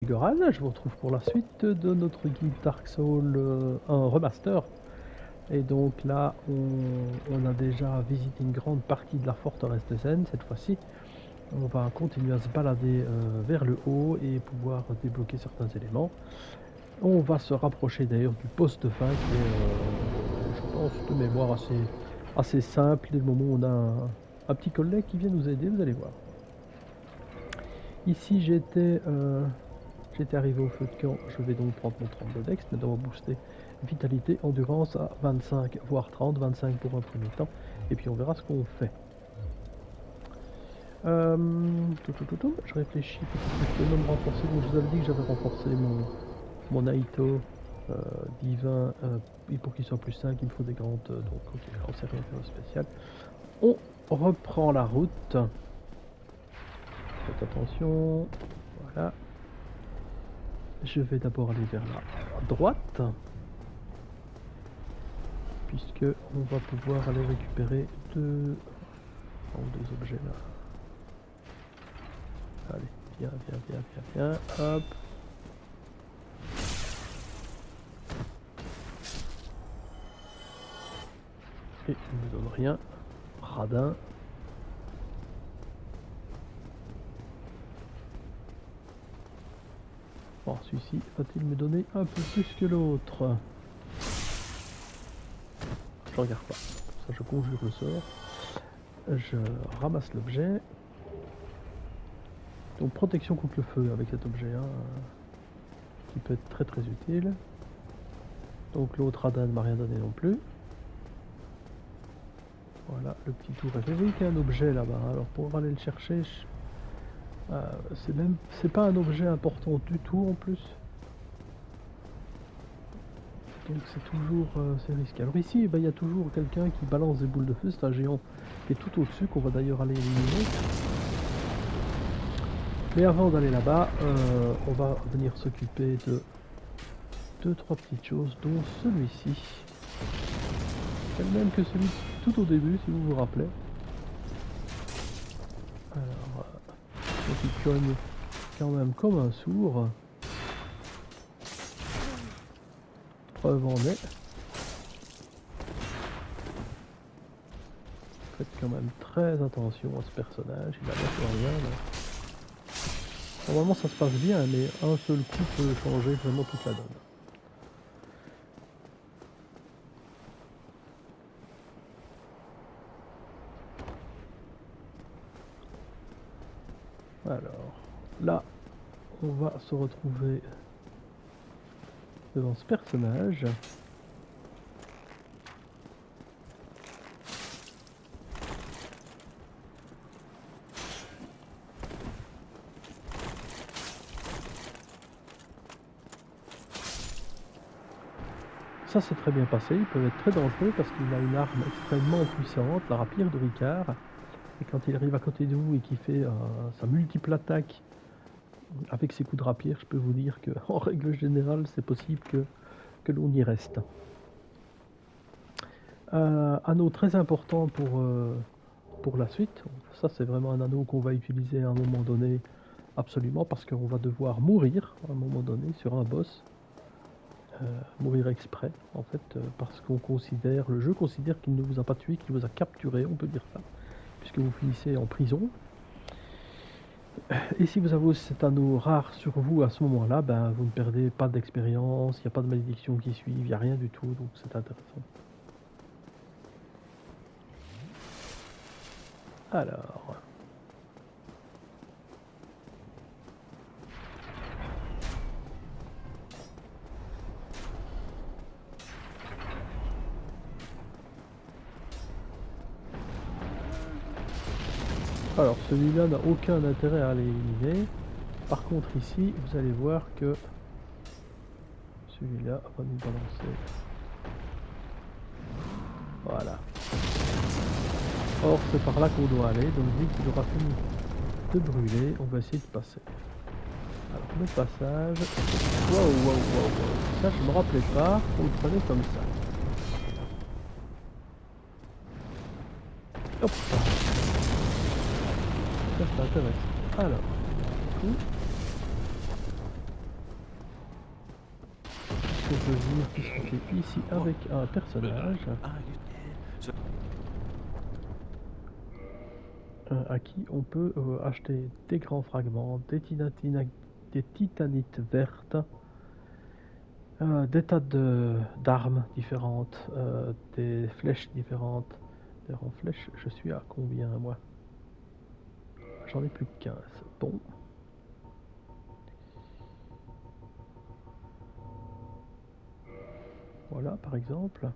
Goran, je vous retrouve pour la suite de notre guide Dark Souls 1 Remaster. Et donc là, on a déjà visité une grande partie de la forteresse de Zen. Cette fois-ci, on va continuer à se balader vers le haut et pouvoir débloquer certains éléments. On va se rapprocher d'ailleurs du poste de fin qui est, je pense, de mémoire assez simple. Dès le moment où on a un petit collègue qui vient nous aider, vous allez voir. Ici, j'étais arrivé au feu de camp. Je vais donc prendre mon 32 dex, mais on va booster vitalité, endurance à 25 voire 30, 25 pour un premier temps, et puis on verra ce qu'on fait. Je réfléchis peut-être que je peux même renforcer. Donc je vous avais dit que j'avais renforcé mon Naito divin, et pour qu'il soit plus 5 il me faut des grandes, donc ok, on sait rien faire de spécial. On reprend la route. Faites attention, voilà. Je vais d'abord aller vers la droite, puisque on va pouvoir aller récupérer deux objets là. Allez, viens, hop. Et il ne me donne rien, radin. Bon, celui-ci va-t-il me donner un peu plus que l'autre? Je regarde pas, ça je conjure le sort. Je ramasse l'objet. Donc protection contre le feu avec cet objet hein, qui peut être très utile. Donc l'autre radin ne m'a rien donné non plus. Voilà, le petit tour est fait. Vous voyez qu'il y a un objet là-bas. Alors pour aller le chercher, c'est pas un objet important du tout en plus. Donc c'est toujours c'est risqué. Alors ici, il y a toujours quelqu'un qui balance des boules de feu. C'est un géant qui est tout au-dessus, qu'on va d'ailleurs aller éliminer. Mais avant d'aller là-bas, on va venir s'occuper de 2-3 petites choses, dont celui-ci. C'est le même que celui tout au début, si vous vous rappelez. Alors, il cogne quand même comme un sourd. Preuve en est. Faites quand même très attention à ce personnage, il a pas rien là. Normalement ça se passe bien, mais un seul coup peut changer vraiment toute la donne. Alors, là, on va se retrouver devant ce personnage. Ça s'est très bien passé, il peut être très dangereux parce qu'il a une arme extrêmement puissante, la rapière de Ricard. Et quand il arrive à côté de vous et qu'il fait sa multiple attaque avec ses coups de rapière, je peux vous dire que en règle générale, c'est possible que l'on y reste. Anneau très important pour la suite. Ça, c'est vraiment un anneau qu'on va utiliser à un moment donné, absolument, parce qu'on va devoir mourir à un moment donné sur un boss. Mourir exprès, en fait, parce qu'on considère, le jeu considère qu'il ne vous a pas tué, qu'il vous a capturé, on peut dire ça, puisque vous finissez en prison. Et si vous avez cet anneau rare sur vous à ce moment-là, ben, vous ne perdez pas d'expérience, il n'y a pas de malédiction qui suit, il n'y a rien du tout, donc c'est intéressant. Alors... Alors celui-là n'a aucun intérêt à aller éliminer. Par contre ici, vous allez voir que celui-là va nous balancer. Voilà. Or c'est par là qu'on doit aller, donc dès qu'il aura fini de brûler, on va essayer de passer. Alors le passage... Wow. Ça je me rappelais pas, on le prenait comme ça. Hop. Ça c'est intéressant. Alors, du coup, on peut venir discuter ici avec un personnage à qui on peut acheter des grands fragments, des titanites vertes, des tas d'armes différentes, des flèches différentes. D'ailleurs en flèches, je suis à combien moi? J'en ai plus que 15. Bon. Voilà par exemple.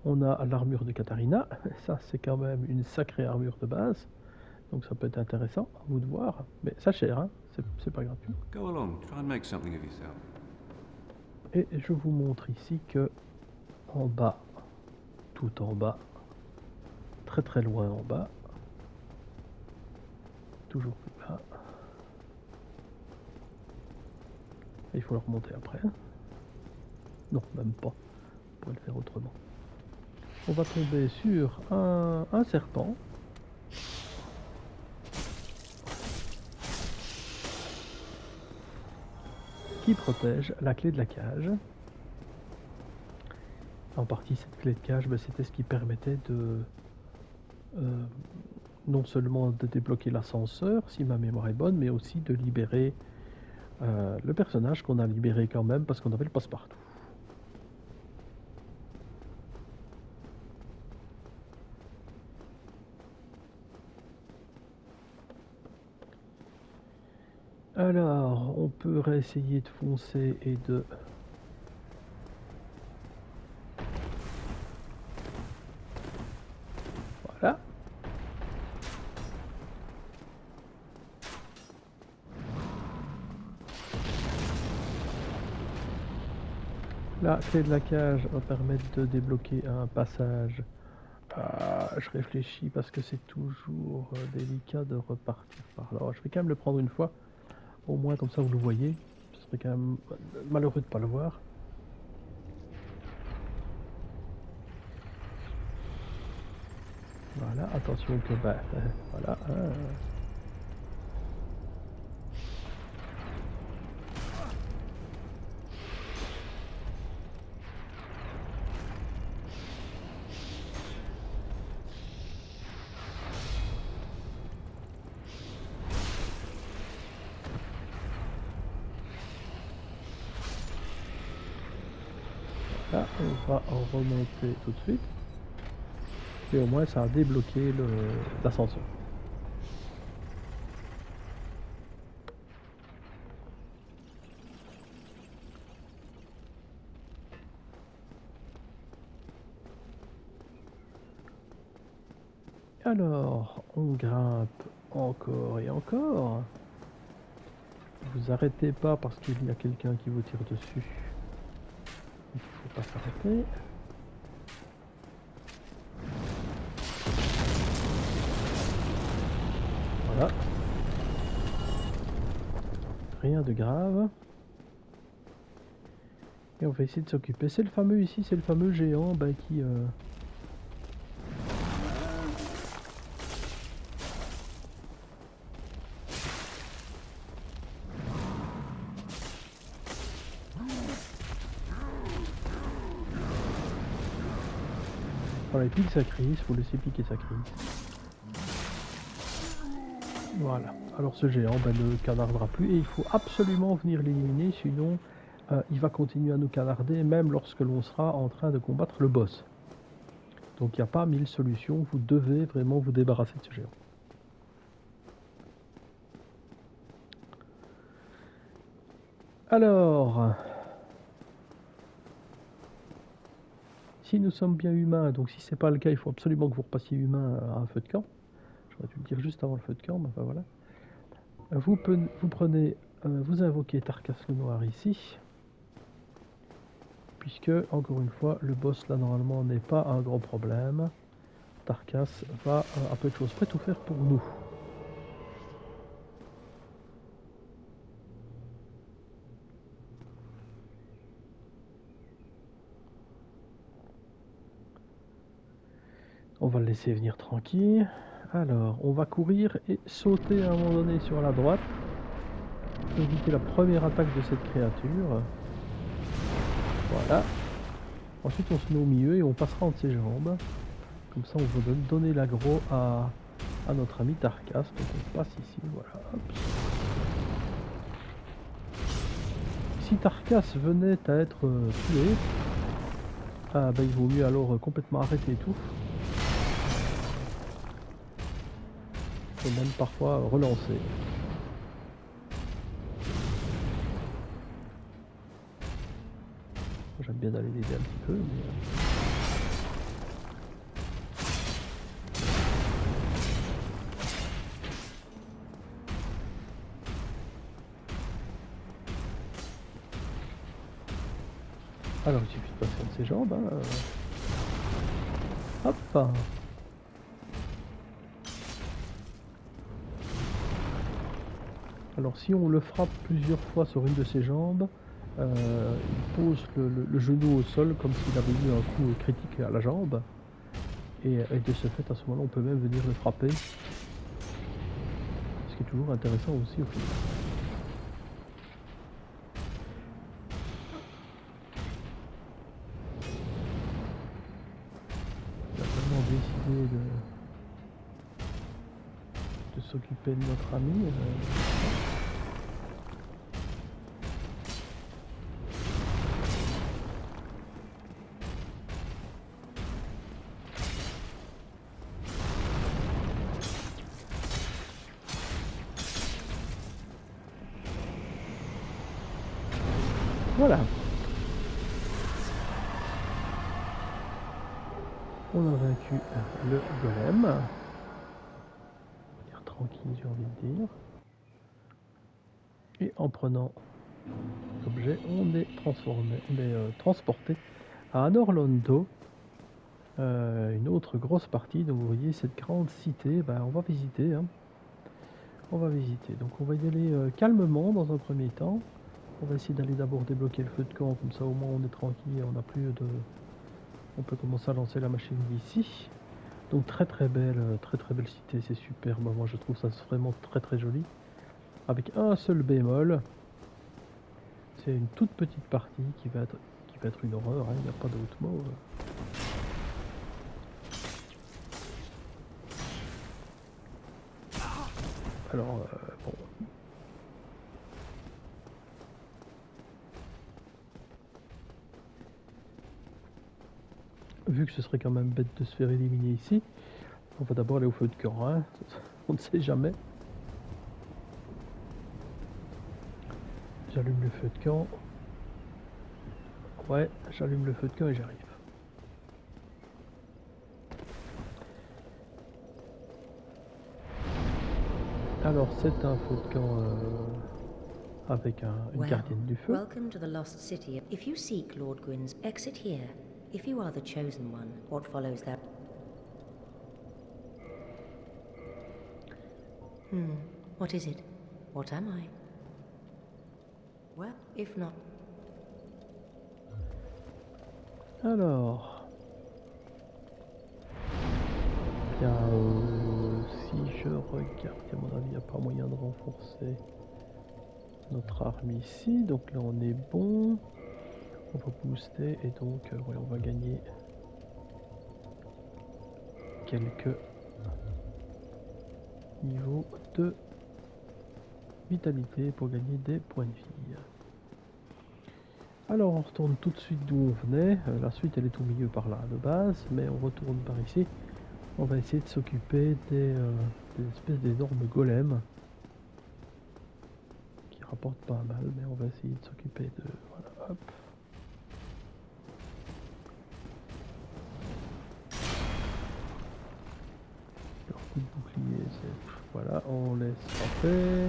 On a l'armure de Katharina, ça c'est quand même une sacrée armure de base, donc ça peut être intéressant, à vous de voir, mais ça cher, hein, c'est pas gratuit. Et je vous montre ici que en bas, tout en bas, très très loin en bas, toujours plus bas, il faut le remonter après, non même pas, on pourrait le faire autrement. On va tomber sur un serpent. Qui protège la clé de la cage. En partie cette clé de cage, c'était ce qui permettait de non seulement de débloquer l'ascenseur, si ma mémoire est bonne, mais aussi de libérer le personnage qu'on a libéré quand même parce qu'on avait le passe-partout. Alors, on peut réessayer de foncer et de... Voilà. La clé de la cage va permettre de débloquer un passage. Je réfléchis parce que c'est toujours délicat de repartir par là. Je vais quand même le prendre une fois. Au moins comme ça vous le voyez, ce serait quand même malheureux de ne pas le voir. Voilà, attention que voilà. Là, on va en remonter tout de suite. Et au moins ça a débloqué l'ascension. Alors, on grimpe encore et encore. Vous arrêtez pas parce qu'il y a quelqu'un qui vous tire dessus. Il faut pas s'arrêter. Voilà. Rien de grave. Et on va essayer de s'occuper. C'est le fameux ici, c'est le fameux géant qui... Voilà, il pique sa crise, faut laisser piquer sa crise. Voilà, alors ce géant ne canardera plus et il faut absolument venir l'éliminer, sinon il va continuer à nous canarder même lorsque l'on sera en train de combattre le boss. Donc il n'y a pas 1000 solutions, vous devez vraiment vous débarrasser de ce géant. Alors, si nous sommes bien humains, donc si c'est pas le cas, il faut absolument que vous repassiez humain à un feu de camp. J'aurais dû le dire juste avant le feu de camp, mais enfin voilà. Vous prenez, vous invoquez Tarkas le Noir ici, puisque, encore une fois, le boss là normalement n'est pas un grand problème. Tarkas va, à peu de choses près, tout faire pour nous. On va le laisser venir tranquille. Alors, on va courir et sauter à un moment donné sur la droite pour éviter la première attaque de cette créature. Voilà. Ensuite on se met au milieu et on passera entre ses jambes. Comme ça on va donner l'aggro à notre ami Tarkas. Donc on passe ici, voilà. Hop. Si Tarkas venait à être tué, ah bah il vaut mieux alors complètement arrêter tout. Et même parfois relancer. J'aime bien aller l'aider un petit peu. Mais... Alors il suffit de passer entre ses jambes. Hein. Hop. Alors si on le frappe plusieurs fois sur une de ses jambes, il pose le genou au sol comme s'il avait eu un coup critique à la jambe. Et de ce fait, à ce moment-là, on peut même venir le frapper. Ce qui est toujours intéressant aussi au final. Il a vraiment décidé de s'occuper de notre ami. Voilà. On a vaincu le golem. On va dire tranquille, j'ai envie de dire. Et en prenant l'objet, on est transporté à Anorlondo. Une autre grosse partie. Donc vous voyez cette grande cité, on va visiter. Hein. On va visiter. Donc on va y aller calmement dans un premier temps. On va essayer d'aller d'abord débloquer le feu de camp, comme ça au moins on est tranquille et on n'a plus de... On peut commencer à lancer la machine d'ici. Donc très belle cité, c'est superbe. Moi je trouve ça vraiment très joli. Avec un seul bémol, c'est une toute petite partie qui va être une horreur, hein, il n'y a pas d'autre mot. Alors bon. Vu que ce serait quand même bête de se faire éliminer ici, on va d'abord aller au feu de camp, hein. On ne sait jamais. J'allume le feu de camp. Ouais, j'allume le feu de camp et j'arrive. Alors c'est un feu de camp avec une gardienne du feu. Welcome to the lost city. If you seek Lord Gwyn's, exit here. If you are the chosen one, what follows that? What is it? What am I? Well, if not... Alors... Bien, si je regarde, à mon avis, il n'y a pas moyen de renforcer notre arme ici. Donc là, on est bon. On va booster et donc, ouais, on va gagner quelques niveaux de vitalité pour gagner des points de vie. Alors on retourne tout de suite d'où on venait. La suite elle est au milieu par là de base, mais on retourne par ici. On va essayer de s'occuper des espèces d'énormes golems qui rapportent pas mal, mais on va essayer de s'occuper de... Voilà, hop. Leur coup de bouclier, c'est... Voilà, on laisse frapper.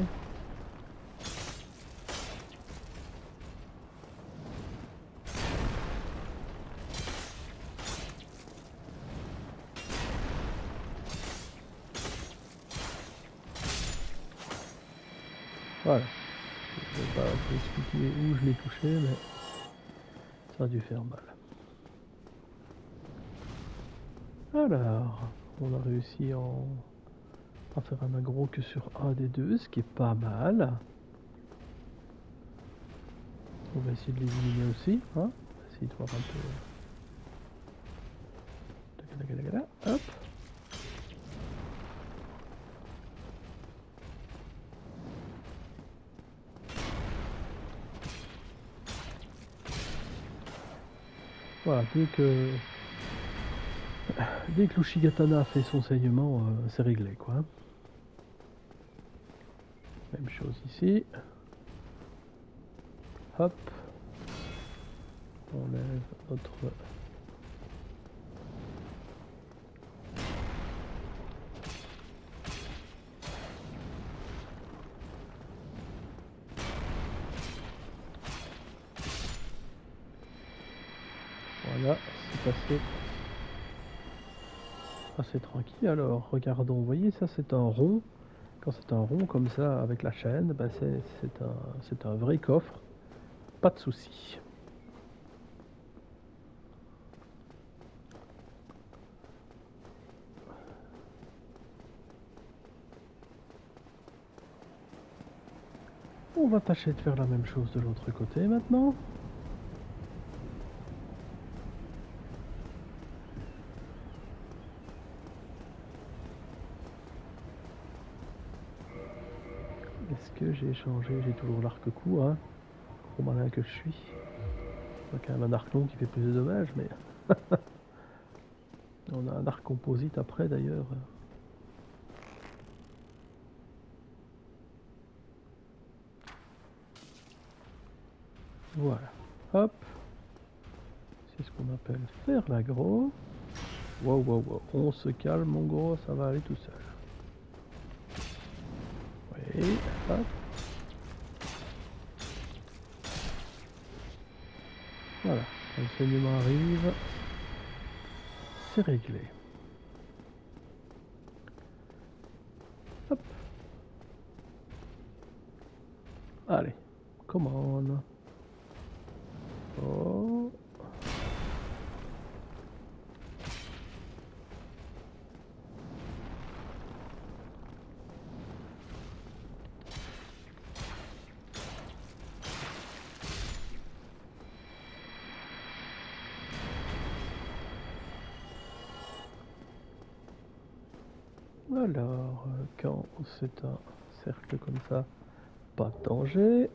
Voilà. Je ne vais pas vous expliquer où je l'ai touché, mais ça a dû faire mal. Alors, on a réussi à faire un aggro que sur un des deux, ce qui est pas mal. On va essayer de l'éliminer aussi, hein. On va essayer de voir un peu. Hop. Voilà, dès que l'Ushigatana a fait son saignement, c'est réglé quoi. Même chose ici. Hop. On lève notre... Voilà, c'est passé assez tranquille. Alors, regardons, vous voyez, ça c'est un rond. Quand c'est un rond comme ça avec la chaîne, ben c'est un vrai coffre. Pas de souci. On va tâcher de faire la même chose de l'autre côté maintenant. Est-ce que j'ai changé? J'ai toujours l'arc court, hein. Gros malin que je suis. On a quand même un arc long qui fait plus de dommages, mais... On a un arc composite après d'ailleurs. Voilà. Hop. C'est ce qu'on appelle faire l'aggro. Wow, wow, wow. On se calme, mon gros, ça va aller tout seul. Oui, hop. Voilà, le saignement arrive. C'est réglé. Hop. Allez, commande. Oh. Alors, quand c'est un cercle comme ça, pas de danger.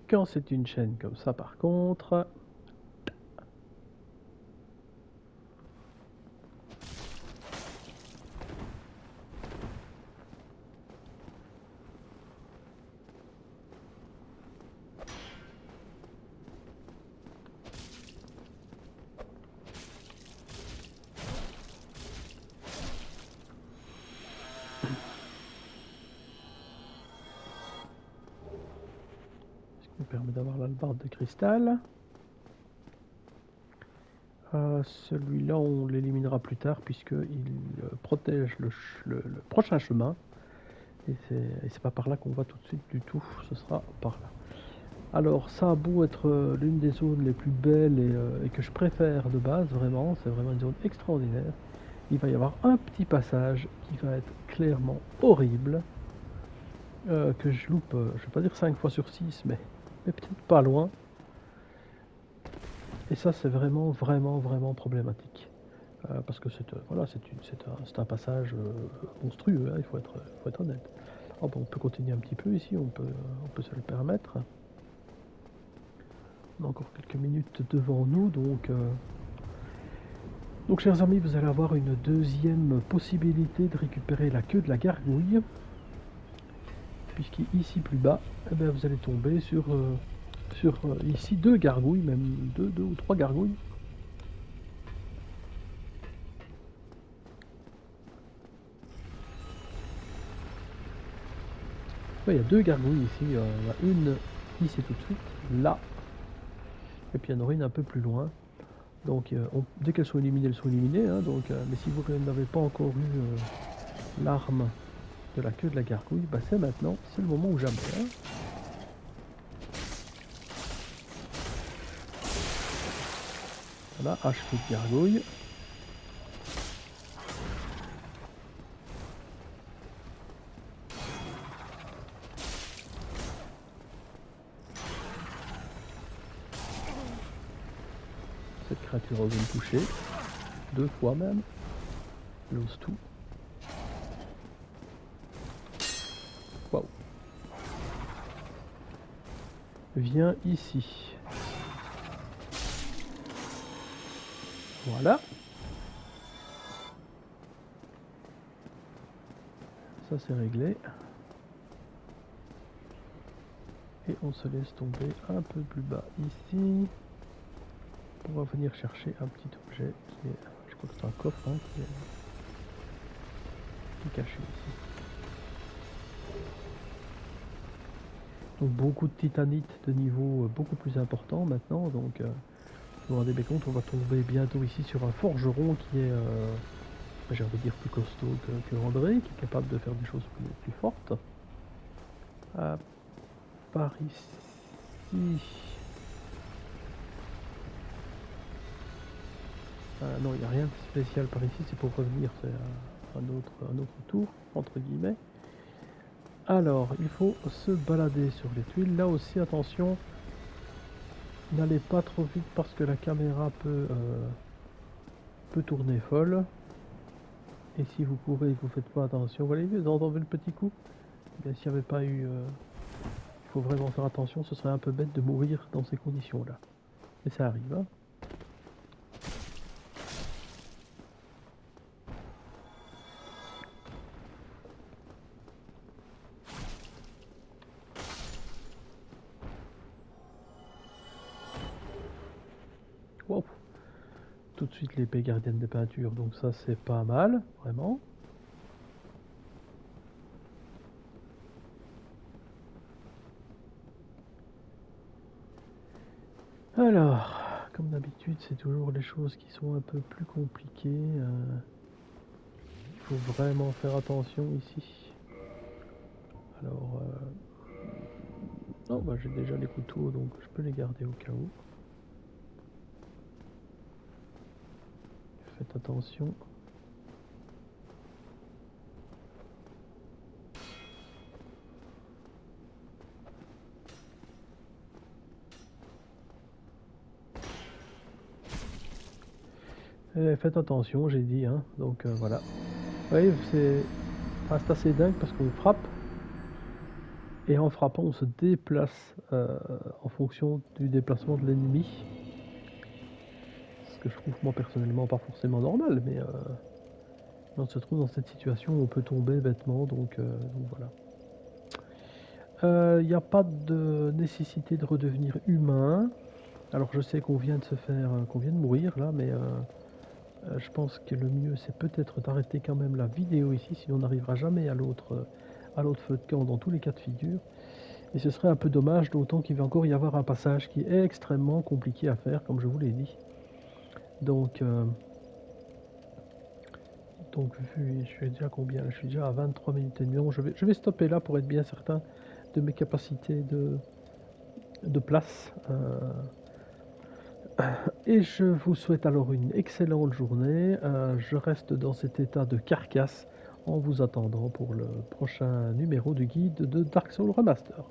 Quand c'est une chaîne comme ça, par contre... permet d'avoir l'albarde de cristal. Celui-là on l'éliminera plus tard puisqu'il protège le prochain chemin et c'est pas par là qu'on va tout de suite du tout, ce sera par là. Alors ça a beau être l'une des zones les plus belles et que je préfère de base, vraiment, c'est vraiment une zone extraordinaire. Il va y avoir un petit passage qui va être clairement horrible, que je loupe, je vais pas dire 5 fois sur 6, mais peut-être pas loin. Et ça c'est vraiment problématique. Parce que voilà, c'est un passage monstrueux, hein, il faut être honnête. Oh, bon, on peut continuer un petit peu ici, on peut se le permettre. On a encore quelques minutes devant nous, donc chers amis, vous allez avoir une deuxième possibilité de récupérer la queue de la gargouille. Puisqu'ici plus bas, eh bien, vous allez tomber sur ici 2 gargouilles, même 2 ou 3 gargouilles. Ouais, il y a 2 gargouilles ici, il y en a une ici tout de suite, là, et puis il y en aura une un peu plus loin. Donc dès qu'elles sont éliminées, elles sont éliminées, hein, mais si vous n'avez pas encore eu l'arme de la queue de la gargouille, bah c'est maintenant, c'est le moment ou jamais. Hein. Voilà, hache de gargouille. créature ose me toucher. 2 fois même. Lose tout. Waouh. Viens ici. Voilà. Ça c'est réglé. Et on se laisse tomber un peu plus bas ici. On va venir chercher un petit objet qui est, je crois que c'est un coffre hein, qui est caché ici. Donc beaucoup de titanite de niveau beaucoup plus important maintenant. Donc vous vous rendez bien compte, on va tomber bientôt ici sur un forgeron qui est, j'ai envie de dire, plus costaud que André, qui est capable de faire des choses plus fortes. Par ici. Non, il n'y a rien de spécial par ici, c'est pour revenir, c'est un autre tour, entre guillemets. Alors, il faut se balader sur les tuiles. Là aussi, attention, n'allez pas trop vite parce que la caméra peut tourner folle. Et si vous courez et que vous ne faites pas attention, vous avez entendu le petit coup? Bien, s'il n'y avait pas eu... il faut vraiment faire attention, ce serait un peu bête de mourir dans ces conditions-là. Mais ça arrive, hein. Wow. Tout de suite l'épée gardienne des peintures, donc ça c'est pas mal, vraiment. Alors, comme d'habitude, c'est toujours les choses qui sont un peu plus compliquées. Il faut vraiment faire attention ici. Alors, non, bah, j'ai déjà les couteaux, donc je peux les garder au cas où. Faites attention. Et faites attention, j'ai dit, hein. Donc voilà. Vous voyez, c'est assez dingue parce qu'on frappe. Et en frappant, on se déplace en fonction du déplacement de l'ennemi. Ce que je trouve moi personnellement pas forcément normal, mais on se trouve dans cette situation où on peut tomber bêtement, donc voilà. Il n'y a pas de nécessité de redevenir humain. Alors je sais qu'on vient de qu'on vient de mourir là, mais je pense que le mieux c'est peut-être d'arrêter quand même la vidéo ici, sinon on n'arrivera jamais à l'autre feu de camp dans tous les cas de figure. Et ce serait un peu dommage, d'autant qu'il va encore y avoir un passage qui est extrêmement compliqué à faire, comme je vous l'ai dit. Donc vu, je suis déjà à combien? Je suis déjà à 23 minutes et demie. Donc, je vais stopper là pour être bien certain de mes capacités de place. Et je vous souhaite alors une excellente journée. Je reste dans cet état de carcasse en vous attendant pour le prochain numéro du guide de Dark Souls Remaster.